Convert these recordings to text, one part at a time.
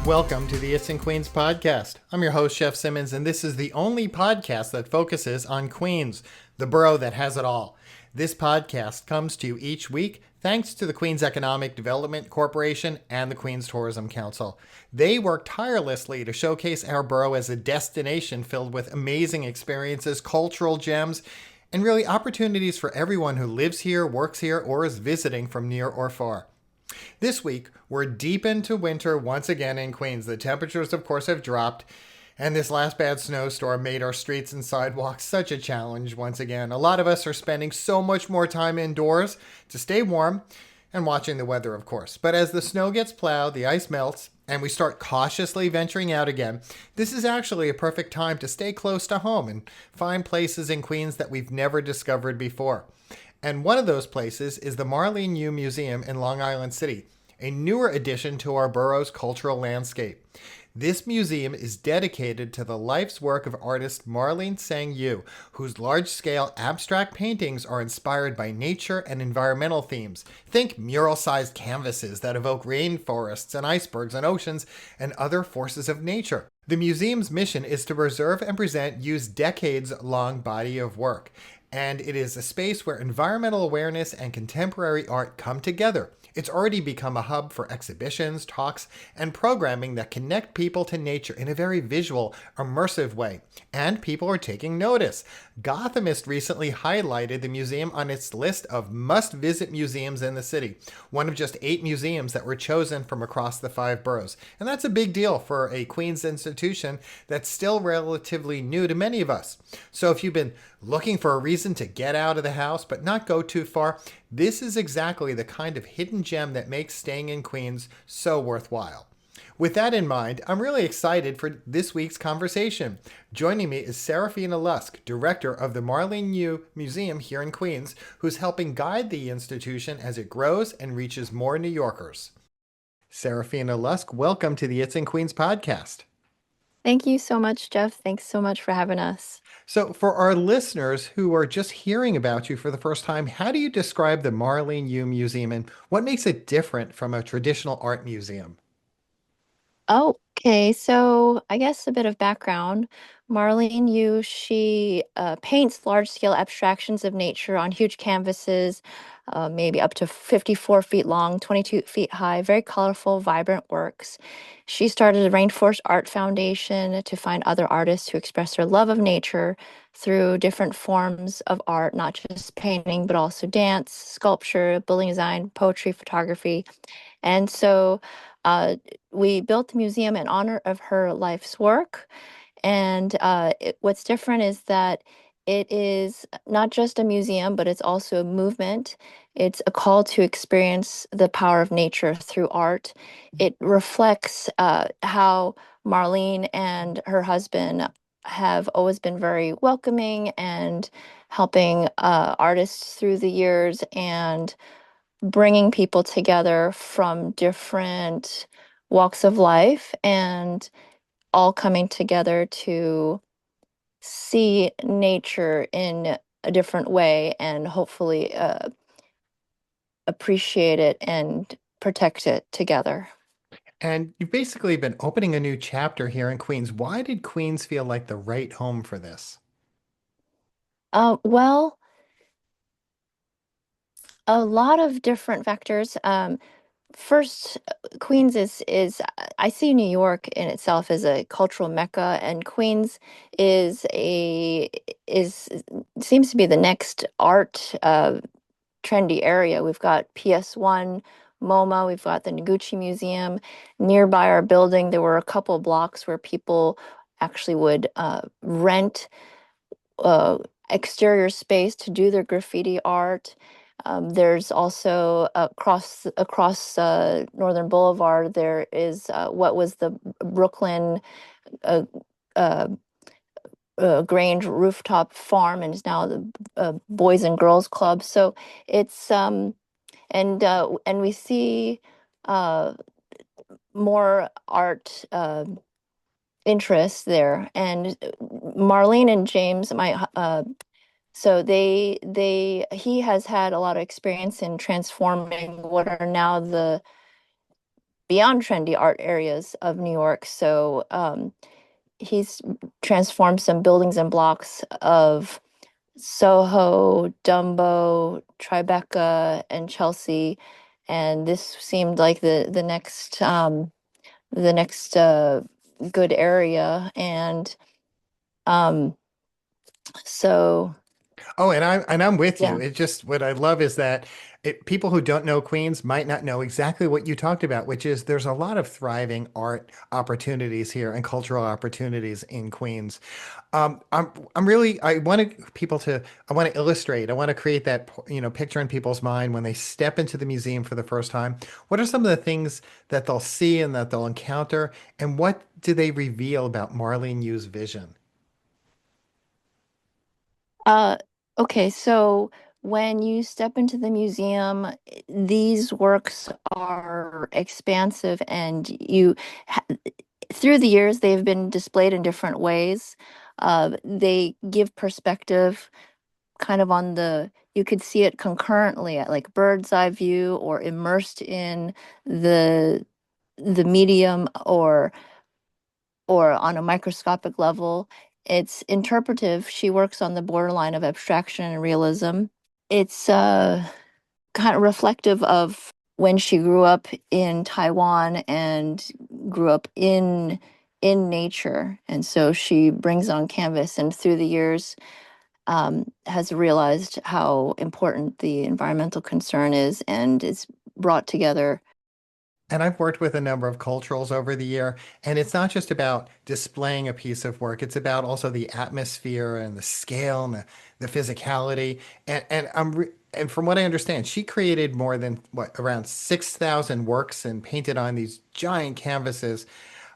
Welcome to the It's in Queens podcast. I'm your host, Chef Simmons, and this is the only podcast that focuses on Queens, the borough that has it all. This podcast comes to you each week thanks to the Queens Economic Development Corporation and the Queens Tourism Council. They work tirelessly to showcase our borough as a destination filled with amazing experiences, cultural gems, and really opportunities for everyone who lives here, works here, or is visiting from near or far. This week, we're deep into winter once again in Queens. The temperatures, of course, have dropped, and this last bad snowstorm made our streets and sidewalks such a challenge once again. A lot of us are spending so much more time indoors to stay warm and watching the weather, of course. But as the snow gets plowed, the ice melts, and we start cautiously venturing out again, this is actually a perfect time to stay close to home and find places in Queens that we've never discovered before. And one of those places is the Marlene Museum in Long Island City, a newer addition to our borough's cultural landscape. This museum is dedicated to the life's work of artist Marlene Yu, whose large-scale abstract paintings are inspired by nature and environmental themes. Think mural-sized canvases that evoke rainforests and icebergs and oceans and other forces of nature. The museum's mission is to preserve and present Yu's decades-long body of work, and it is a space where environmental awareness and contemporary art come together. It's already become a hub for exhibitions, talks, and programming that connect people to nature in a very visual, immersive way. And people are taking notice. Gothamist recently highlighted the museum on its list of must-visit museums in the city, one of just 8 museums that were chosen from across the 5 boroughs. And that's a big deal for a Queens institution that's still relatively new to many of us. So if you've been looking for a reason to get out of the house but not go too far, this is exactly the kind of hidden gem that makes staying in Queens so worthwhile. With that in mind, I'm really excited for this week's conversation. Joining me is Seraphina Lusk, director of the Marlene Museum here in Queens, who's helping guide the institution as it grows and reaches more New Yorkers. Seraphina Lusk, welcome to the It's in Queens podcast. Thank you so much, Jeff. Thanks so much for having us. So, for our listeners who are just hearing about you for the first time, how do you describe the Marlene Museum and what makes it different from a traditional art museum? Okay, so I guess a bit of background. Marlene Yu, she paints large-scale abstractions of nature on huge canvases, maybe up to 54 feet long, 22 feet high, very colorful, vibrant works. She started the Rainforest Art Foundation to find other artists who express their love of nature through different forms of art, not just painting, but also dance, sculpture, building design, poetry, photography. And so uh, we built the museum in honor of her life's work. And what's different is that it is not just a museum, but it's also a movement. It's a call to experience the power of nature through art. It reflects how Marlene and her husband have always been very welcoming and helping artists through the years and bringing people together from different walks of life and all coming together to see nature in a different way and hopefully appreciate it and protect it together. And you've basically been opening a new chapter here in Queens. Why did Queens feel like the right home for this? Well, a lot of different factors. First, Queens is I see New York in itself as a cultural mecca, and Queens is a is seems to be the next art trendy area. We've got PS1, MoMA, we've got the Noguchi Museum. Nearby our building, there were a couple blocks where people actually would rent uh, exterior space to do their graffiti art. There's also across Northern Boulevard, there is what was the Brooklyn uh, uh, Grange rooftop farm and is now the Boys and Girls Club. So it's and we see uh, more art interests there. And Marlene and James, my so he has had a lot of experience in transforming what are now the beyond trendy art areas of New York. So he's transformed some buildings and blocks of Soho, Dumbo, Tribeca, and Chelsea, and this seemed like the next good area, and um, so Oh, and I'm with you. yeah. It just what I love is that people who don't know Queens might not know exactly what you talked about, which is there's a lot of thriving art opportunities here and cultural opportunities in Queens. I'm really I wanted people to I want to illustrate. I want to create that picture in people's mind when they step into the museum for the first time. What are some of the things that they'll see and that they'll encounter, and what do they reveal about Marlene Yu's vision? Uh, okay, so when you step into the museum, these works are expansive, and ha- through the years, they've been displayed in different ways. They give perspective kind of on you could see it concurrently at like bird's eye view or immersed in the the medium or on a microscopic level. It's interpretive. She works on the borderline of abstraction and realism. It's kind of reflective of when she grew up in Taiwan and grew up in nature. And so she brings on canvas and through the years has realized how important the environmental concern is and it's brought together. And I've worked with a number of culturals over the year, and it's not just about displaying a piece of work. It's about also the atmosphere and the scale and the physicality. And from what I understand, she created more than around 6,000 works and painted on these giant canvases.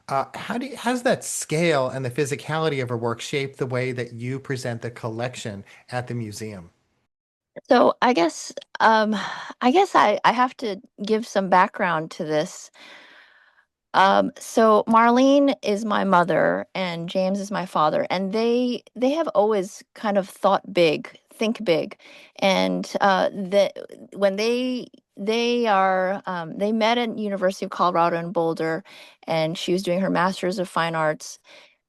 How's that scale and the physicality of her work shape the way that you present the collection at the museum? So I guess I have to give some background to this. So Marlene is my mother and James is my father, and they have always kind of thought big, think big, and when they met at University of Colorado in Boulder, and she was doing her Master's of Fine Arts,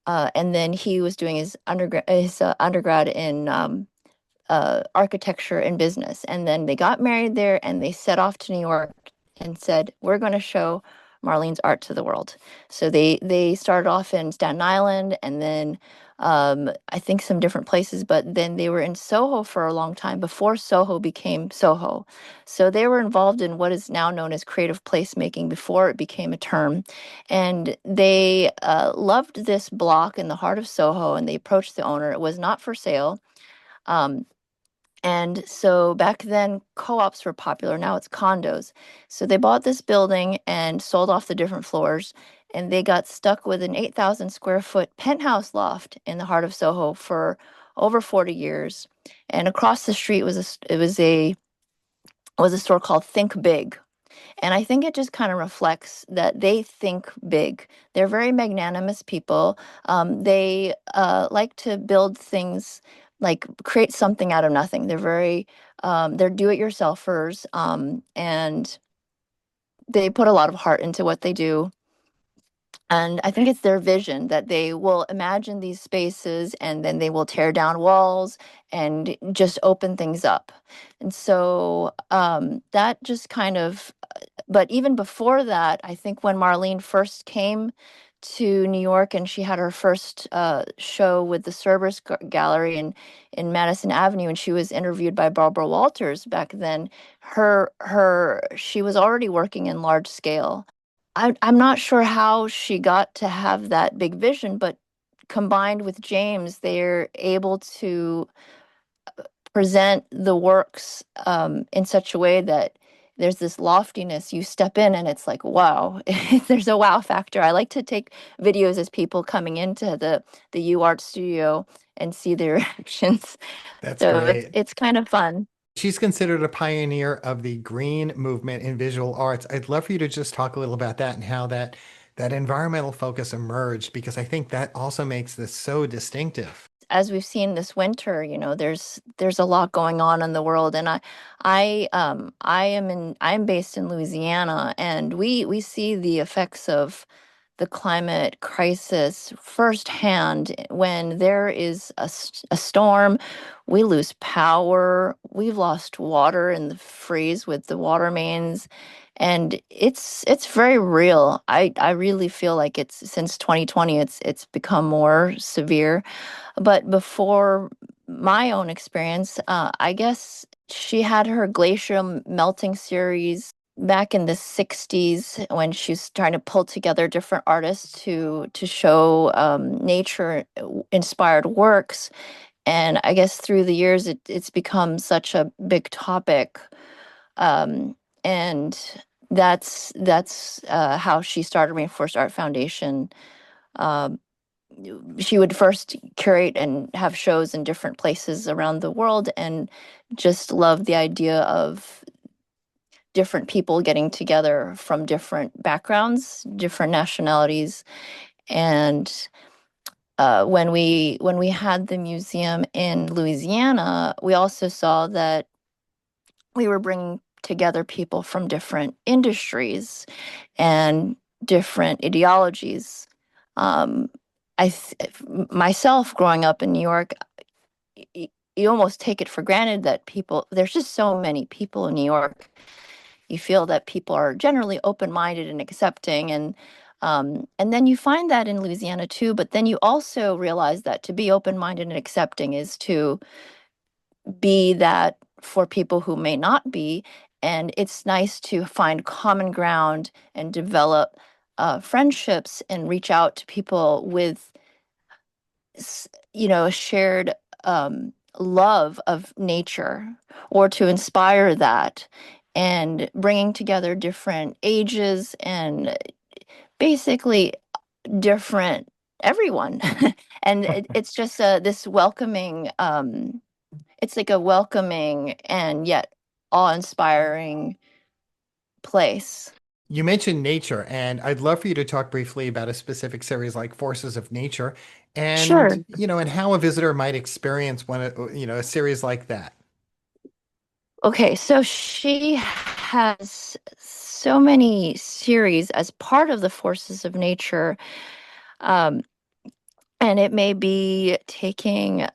and then he was doing his undergrad in architecture and business. And then they got married there and they set off to New York and said, "We're going to show Marlene's art to the world." So they started off in Staten Island and then I think some different places, but then they were in Soho for a long time before Soho became Soho. So they were involved in what is now known as creative placemaking before it became a term. And they loved this block in the heart of Soho and they approached the owner. It was not for sale. Um, and so back then, co-ops were popular. Now it's condos. So they bought this building and sold off the different floors. And they got stuck with an 8,000 square foot penthouse loft in the heart of Soho for over 40 years. And across the street was a store called Think Big, and I think it just kind of reflects that they think big. They're very magnanimous people. They like to build things, like create something out of nothing. They're do-it-yourselfers, and they put a lot of heart into what they do. And I think it's their vision that they will imagine these spaces and then they will tear down walls and just open things up. And so that just kind of but even before that, I think when Marlene first came to New York and she had her first show with the Cerberus Gallery in Madison Avenue, and she was interviewed by Barbara Walters back then, she was already working in large scale. I'm not sure how she got to have that big vision, but combined with James, they're able to present the works in such a way that there's this loftiness. You step in and it's like, wow, there's a wow factor. I like to take videos as people coming into the U Art studio and see their reactions. That's So great. it's kind of fun. She's considered a pioneer of the green movement in visual arts. I'd love for you to just talk a little about that and how that environmental focus emerged, because I think that also makes this so distinctive. as we've seen this winter, there's a lot going on in the world, and I'm based in Louisiana, and we see the effects of the climate crisis firsthand. When there is a storm, we lose power. We've lost water in the freeze with the water mains, and it's very real. I really feel like it's since 2020, it's become more severe. But before my own experience, I guess she had her glacial melting series back in the 60s when she was trying to pull together different artists to show nature inspired works. And I guess through the years, it's become such a big topic. Um, and that's how she started Rainforest Art Foundation. Um, she would first curate and have shows in different places around the world, and just love the idea of different people getting together from different backgrounds, different nationalities. And when we had the museum in Louisiana, we also saw that we were bringing together people from different industries and different ideologies. Um, Myself, growing up in New York, you almost take it for granted that there's just so many people in New York. You feel that people are generally open-minded and accepting, and then you find that in Louisiana too. But then you also realize that to be open-minded and accepting is to be that for people who may not be. And it's nice to find common ground and develop friendships and reach out to people with, a shared love of nature, or to inspire that, and bringing together different ages and basically different everyone. And it's just this welcoming, it's like a welcoming and yet awe-inspiring place. You mentioned nature, and I'd love for you to talk briefly about a specific series like Forces of Nature, Sure. and how a visitor might experience a series like that. Okay, so she has so many series as part of the Forces of Nature. Um, and it may be taking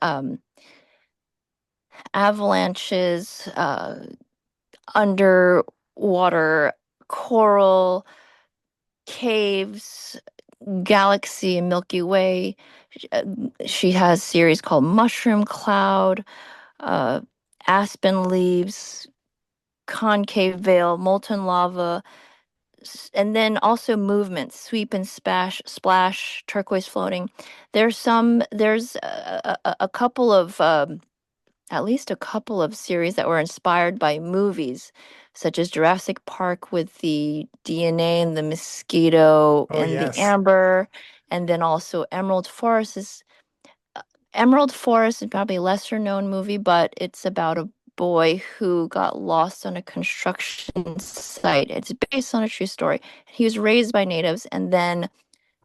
avalanches, underwater coral, caves, galaxy, Milky Way. Uh, She has series called Mushroom Cloud, uh, Aspen Leaves, Concave Veil, Molten Lava, and then also movements, sweep and splash, turquoise floating. There's a couple of at least a couple of series that were inspired by movies, such as Jurassic Park with the DNA and the mosquito Oh, and the yes. amber, and then also Emerald Forest is probably a lesser known movie, but it's about a boy who got lost on a construction site. It's based on a true story. He was raised by natives and then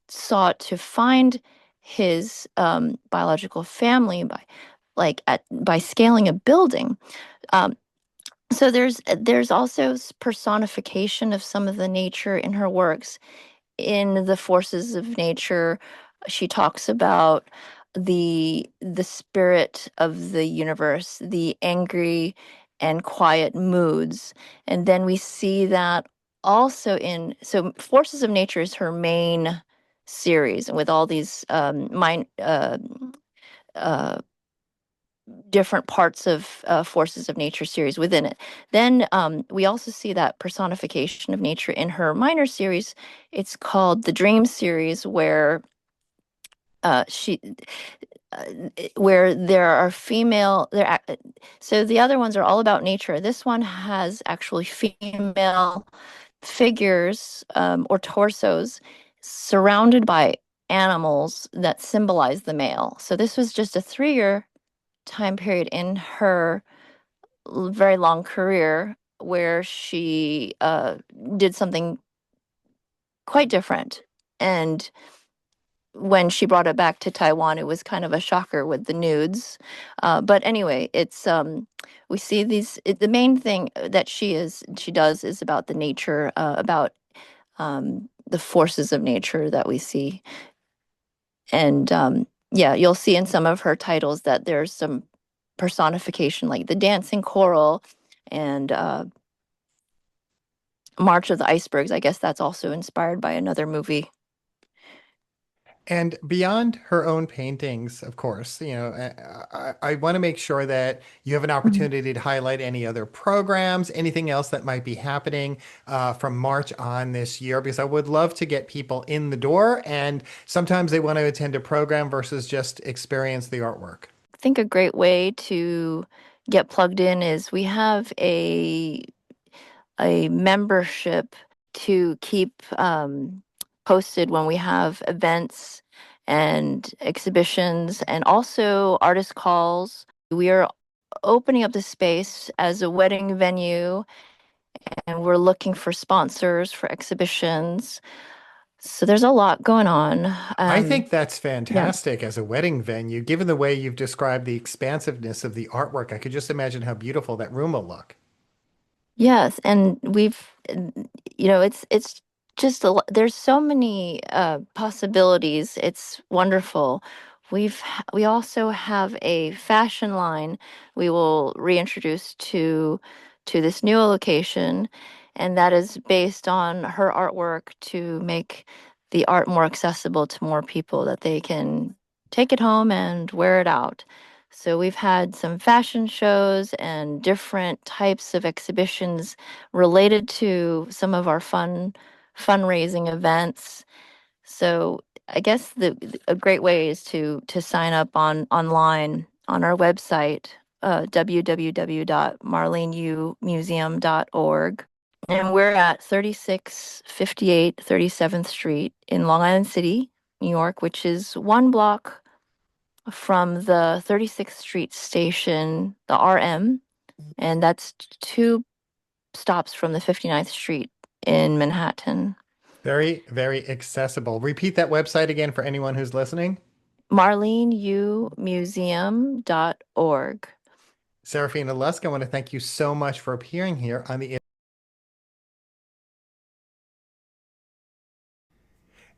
sought to find his biological family by scaling a building. Um, so there's also personification of some of the nature in her works. In the Forces of Nature, she talks about the spirit of the universe, the angry and quiet moods. And then we see that also so Forces of Nature is her main series, and with all these uh, different parts of Forces of Nature series within it. Then we also see that personification of nature in her minor series. It's called the Dream series, uh, she uh, where there are so the other ones are all about nature. This one has actually female figures, or torsos, surrounded by animals that symbolize the male. So this was just a 3-year time period in her very long career where she did something quite different. And when she brought it back to Taiwan, it was kind of a shocker with the nudes. But anyway, it's we see the main thing that she does is about the nature, about the forces of nature that we see, and yeah, you'll see in some of her titles that there's some personification, like the dancing coral and March of the Icebergs. I guess that's also inspired by another movie. And beyond her own paintings, of course, I want to make sure that you have an Mhm. opportunity to highlight any other programs, anything else that might be happening from March on this year, because I would love to get people in the door. And sometimes they want to attend a program versus just experience the artwork. I think a great way to get plugged in is we have a membership to keep posted when we have events and exhibitions and also artist calls. We are opening up the space as a wedding venue, and we're looking for sponsors for exhibitions. So there's a lot going on. I think that's Yeah. fantastic as a wedding venue. Given the way you've described the expansiveness of the artwork, I could just imagine how beautiful that room will look. Yes, and it's just there's so many possibilities. It's wonderful. We also have a fashion line we will reintroduce to this new location, and that is based on her artwork to make the art more accessible to more people that they can take it home and wear it out. So we've had some fashion shows and different types of exhibitions related to some of our fundraising events. So I guess a great way is to sign up online on our website, www.marlenumuseum.org. And we're at 3658 37th Street in Long Island City, New York, which is one block from the 36th Street station, the RM, and that's two stops from the 59th Street in Manhattan. Very, very accessible. Repeat that website again for anyone who's listening. MarleneUmuseum.org. Seraphina Lusk, I want to thank you so much for appearing here on the.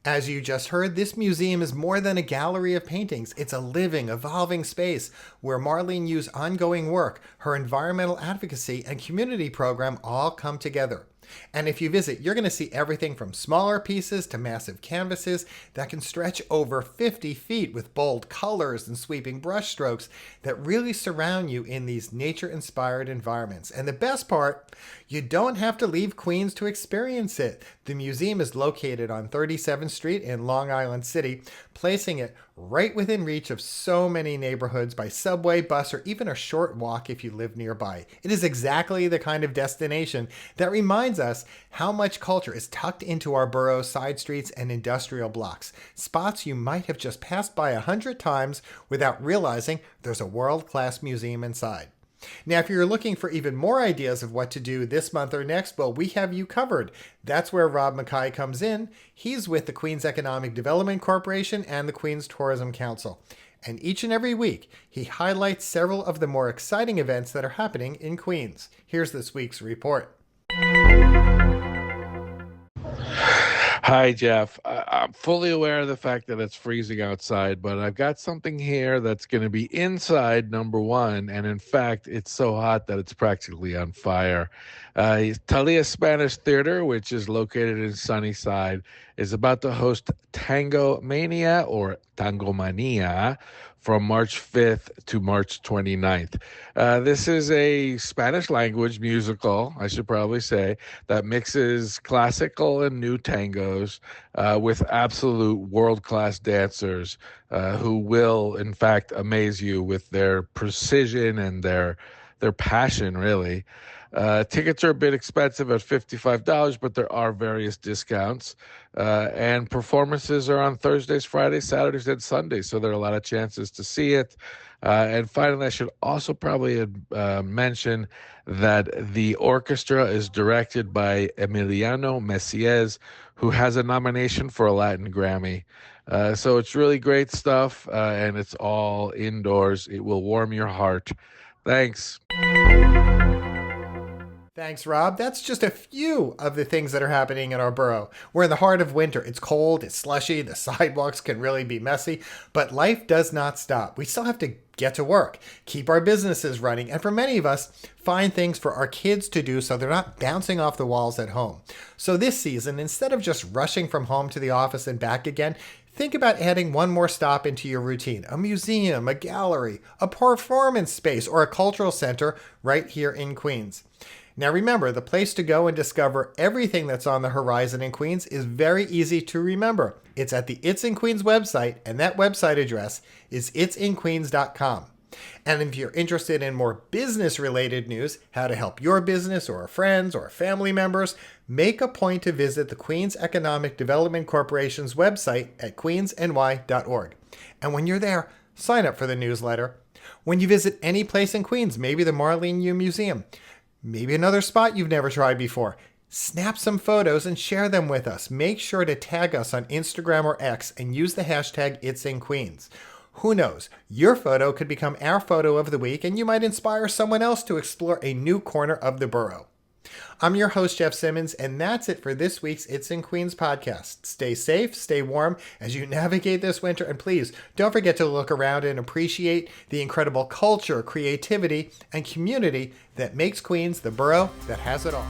As you just heard, this museum is more than a gallery of paintings. It's a living, evolving space where Marlene Yu's ongoing work, her environmental advocacy, and community program all come together. And if you visit, you're going to see everything from smaller pieces to massive canvases that can stretch over 50 feet with bold colors and sweeping brushstrokes that really surround you in these nature inspired environments. And the best part, you don't have to leave Queens to experience it. The museum is located on 37th Street in Long Island City, placing it right within reach of so many neighborhoods by subway, bus, or even a short walk if you live nearby. It is exactly the kind of destination that reminds us how much culture is tucked into our borough's side streets and industrial blocks, spots you might have just passed by 100 times without realizing there's a world-class museum inside. Now, if you're looking for even more ideas of what to do this month or next, well, we have you covered. That's where Rob Mackay comes in. He's with the Queens Economic Development Corporation and the Queens Tourism Council. And each and every week, he highlights several of the more exciting events that are happening in Queens. Here's this week's report. Hi, Jeff. I'm fully aware of the fact that it's freezing outside, but I've got something here that's going to be inside, number one. And in fact, it's so hot that it's practically on fire. Thalia Spanish Theater, which is located in Sunnyside, is about to host Tango Mania or Tango Mania from March 5th to March 29th. This is a Spanish language musical, I should probably say, that mixes classical and new tangos with absolute world-class dancers who will, in fact, amaze you with their precision and their passion, really. Tickets are a bit expensive at $55, but there are various discounts. And performances are on Thursdays, Fridays, Saturdays, and Sundays, so there are a lot of chances to see it. And finally, I should also probably mention that the orchestra is directed by Emiliano Messiez, who has a nomination for a Latin Grammy. So it's really great stuff, and it's all indoors. It will warm your heart. Thanks. Thanks, Rob. That's just a few of the things that are happening in our borough. We're in the heart of winter. It's cold, it's slushy, the sidewalks can really be messy, but life does not stop. We still have to get to work, keep our businesses running, and for many of us, find things for our kids to do so they're not bouncing off the walls at home. So this season, instead of just rushing from home to the office and back again, think about adding one more stop into your routine: a museum, a gallery, a performance space, or a cultural center right here in Queens. Now remember, the place to go and discover everything that's on the horizon in Queens is very easy to remember. It's at the It's in Queens website, and that website address is itsinqueens.com. And if you're interested in more business-related news, how to help your business or friends or family members, make a point to visit the Queens Economic Development Corporation's website at queensny.org. And when you're there, sign up for the newsletter. When you visit any place in Queens, maybe the Marlene Museum, maybe another spot you've never tried before, snap some photos and share them with us. Make sure to tag us on Instagram or X and use the hashtag #It'sInQueens. Who knows? Your photo could become our photo of the week, and you might inspire someone else to explore a new corner of the borough. I'm your host, Jeff Simmons, and that's it for this week's It's in Queens podcast. Stay safe, stay warm as you navigate this winter, and please don't forget to look around and appreciate the incredible culture, creativity, and community that makes Queens the borough that has it all.